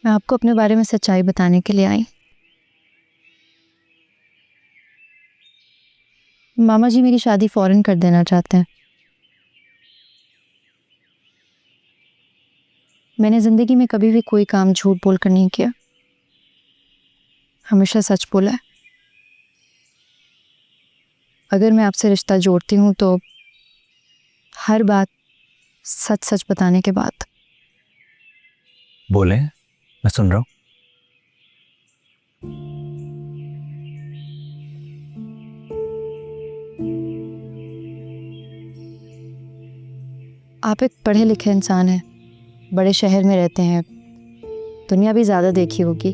मैं आपको अपने बारे में सच्चाई बताने के लिए आई। मामा जी मेरी शादी फौरन कर देना चाहते हैं। मैंने जिंदगी में कभी भी कोई काम झूठ बोलकर नहीं किया, हमेशा सच बोला है। अगर मैं आपसे रिश्ता जोड़ती हूँ तो हर बात सच सच बताने के बाद। बोले, मैं सुन रहा हूँ। आप एक पढ़े लिखे इंसान हैं, बड़े शहर में रहते हैं, दुनिया भी ज्यादा देखी होगी।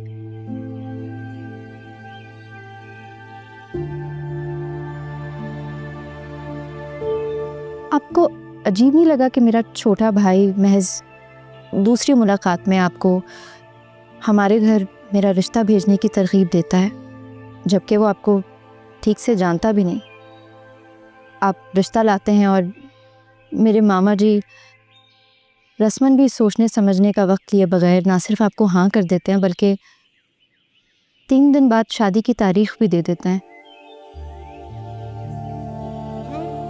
आपको अजीब नहीं लगा कि मेरा छोटा भाई महज दूसरी मुलाकात में आपको हमारे घर मेरा रिश्ता भेजने की तरगीब देता है, जबकि वो आपको ठीक से जानता भी नहीं। आप रिश्ता लाते हैं और मेरे मामा जी रस्मन भी सोचने समझने का वक्त लिए बगैर ना सिर्फ आपको हाँ कर देते हैं, बल्कि 3 दिन बाद शादी की तारीख भी दे देते हैं।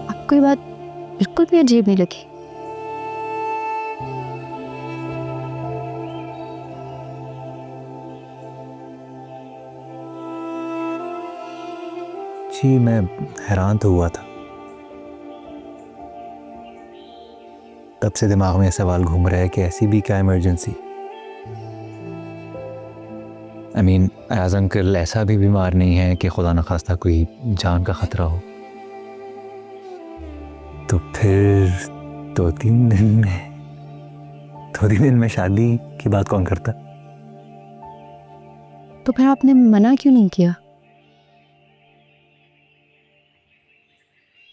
आपको ये बात बिल्कुल भी अजीब नहीं लगी? जी, मैं हैरान तो हुआ था। तब से दिमाग में सवाल घूम रहा है कि ऐसी भी क्या emergency. I mean, as uncle ऐसा भी बीमार नहीं है कि खुदा न खास्ता कोई जान का खतरा हो। तो फिर 2-3 दिन में शादी की बात कौन करता? तो फिर आपने मना क्यों नहीं किया?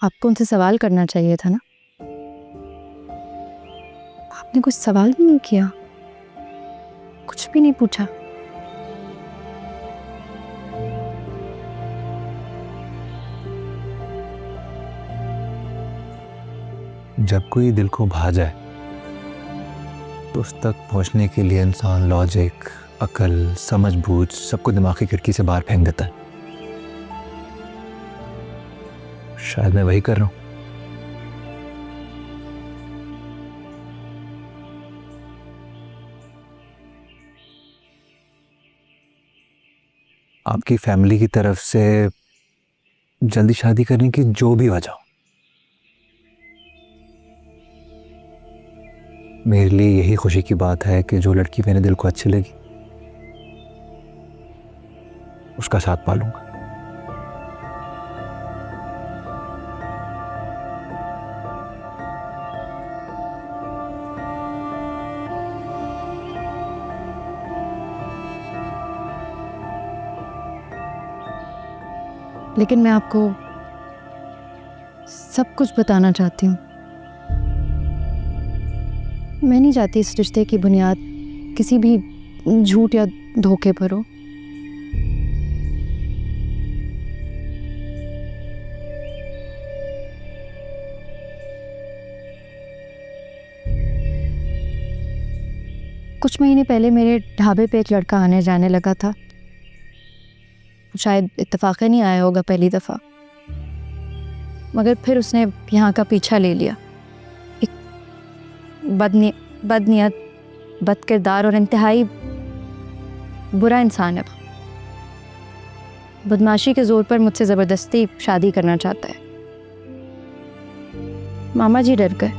आपको उनसे सवाल करना चाहिए था ना। आपने कुछ सवाल भी नहीं किया, कुछ भी नहीं पूछा। जब कोई दिल को भा जाए तो उस तक पहुंचने के लिए इंसान लॉजिक, अकल, समझ बूझ सबको दिमाग की खिड़की से बाहर फेंक देता है। शायद मैं वही कर रहा हूं। आपकी फैमिली की तरफ से जल्दी शादी करने की जो भी वजह हो, मेरे लिए यही खुशी की बात है कि जो लड़की मेरे दिल को अच्छी लगी उसका साथ पालूंगा। लेकिन मैं आपको सब कुछ बताना चाहती हूँ। मैं नहीं चाहती इस रिश्ते की बुनियाद किसी भी झूठ या धोखे पर हो। कुछ महीने पहले मेरे ढाबे पे एक लड़का आने जाने लगा था। शायद इत्तेफाक़न नहीं आया होगा पहली दफ़ा, मगर फिर उसने यहाँ का पीछा ले लिया। एक बदनीयत, बदकिरदार और इंतहाई बुरा इंसान है वो। बदमाशी के ज़ोर पर मुझसे ज़बरदस्ती शादी करना चाहता है। मामा जी डर गए।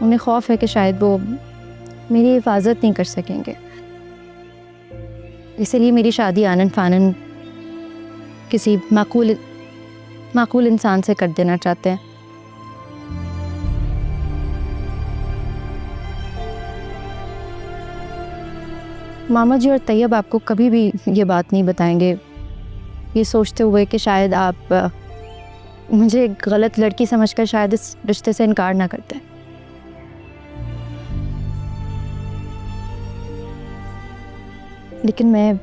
उन्हें खौफ है कि शायद वो मेरी हिफाजत नहीं कर सकेंगे, इसलिए मेरी शादी आनन फानन किसी माकूल इंसान से कर देना चाहते हैं। मामा जी और तैयब आपको कभी भी ये बात नहीं बताएंगे, ये सोचते हुए कि शायद आप मुझे एक गलत लड़की समझकर शायद इस रिश्ते से इनकार ना करते। लेकिन मैं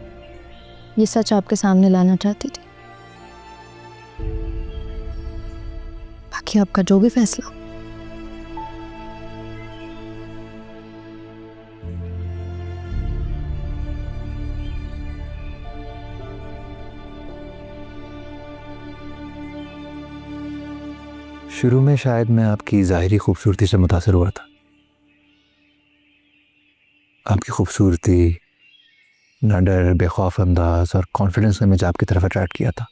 ये सच आपके सामने लाना चाहती थी। बाकी आपका जो भी फैसला हो। शुरू में शायद मैं आपकी ज़ाहिरी खूबसूरती से मुतासर हुआ था। आपकी खूबसूरती, डर, बेखौफ अंदाज और कॉन्फिडेंस ने मुझे आपकी तरफ अट्रैक्ट किया था।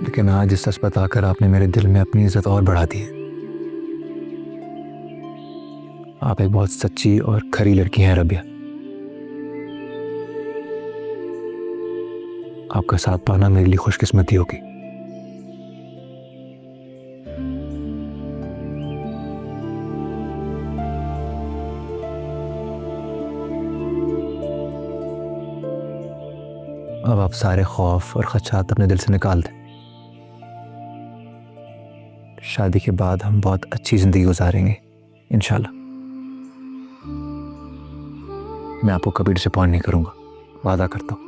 लेकिन आज इस सच बताकर आपने मेरे दिल में अपनी इज्जत और बढ़ा दी है। आप एक बहुत सच्ची और खरी लड़की हैं रबिया। आपका साथ पाना मेरे लिए खुशकिस्मती होगी। अब आप सारे खौफ और खदशात अपने दिल से निकाल दें। शादी के बाद हम बहुत अच्छी जिंदगी गुजारेंगे इंशाल्लाह। मैं आपको कभी डिसअपॉइंट नहीं करूंगा, वादा करता हूं।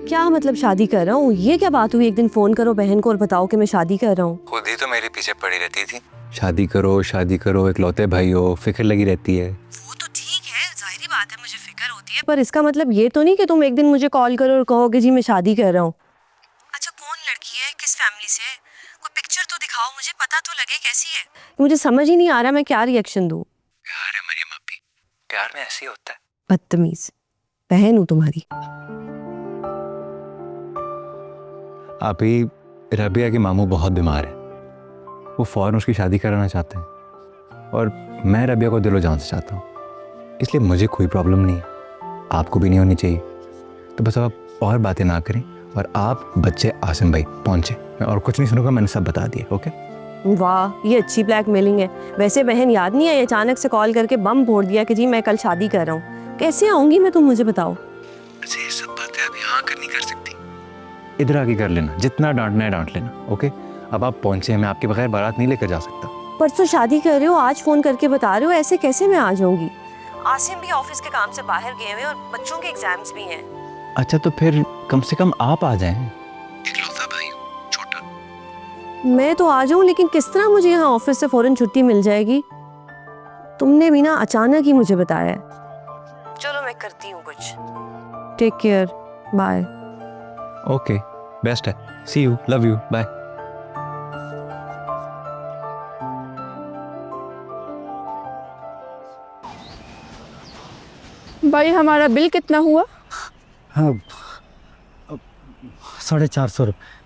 क्या मतलब शादी कर रहा हूँ? ये क्या बात हुई? एक दिन फोन करो बहन को और बताओ कि मैं शादी कर रहा हूँ। खुद ही तो मेरे पीछे पड़ी रहती थी, शादी करो, इकलौते भाई हो, फिक्र लगी रहती है। वो तो ठीक है, जाहिर बात है मुझे फिक्र होती है, पर इसका मतलब ये तो नहीं कि तुम एक दिन मुझे कॉल करो और कहो कि जी मैं शादी कर रहा हूँ। अच्छा, कौन लड़की है, किस फैमिली से है? कोई पिक्चर तो दिखाओ, मुझे पता तो लगे कैसी है। मुझे समझ ही नहीं आ रहा मैं क्या रिएक्शन दूँ। प्यार है मरियम अप्पी, प्यार में ऐसे ही होता है। बदतमीज बहन हूँ तुम्हारी। आप ही, रबिया के मामू बहुत बीमार है, वो फ़ौरन उसकी शादी कराना चाहते हैं और मैं रबिया को दिलो जान से चाहता हूँ। इसलिए मुझे कोई प्रॉब्लम नहीं है, आपको भी नहीं होनी चाहिए। तो बस आप और बातें ना करें और आप बच्चे आसिम भाई पहुँचे। मैं और कुछ नहीं सुनूंगा, मैंने सब बता दिया। ओके? वाह, ये अच्छी ब्लैकमेलिंग है। वैसे बहन याद नहीं है अचानक से कॉल करके बम फोड़ दिया कि जी मैं कल शादी कर रहा हूँ। कैसे आऊँगी मैं, तुम मुझे बताओ। अच्छा, ये सब बातें आप यहाँ कर नहीं कर सकती, इधर आके कर लेना, जितना डांटना है डांट लेना। ओके? अब आप पहुंचे, मैं आपके बगैर बारात नहीं लेकर जा सकता। परसों शादी कर रहे हो, आज फोन करके बता रहे हो, ऐसे कैसे मैं आ जाऊंगी? आसिम भी ऑफिस के काम से बाहर गए हुए और बच्चों के एग्जाम्स भी हैं। अच्छा, तो फिर कम से कम आप आ जाएं। इकलौता भाई हो, छोटा। मैं तो आ जाऊं, लेकिन किस तरह मुझे यहाँ ऑफिस से फौरन छुट्टी मिल जाएगी? तुमने भी ना अचानक ही मुझे बताया है। चलो मैं करती हूँ कुछ। Take care, bye. Okay, best है। See you, love you, bye. भाई हमारा बिल कितना हुआ? हाँ, 450 रुपये।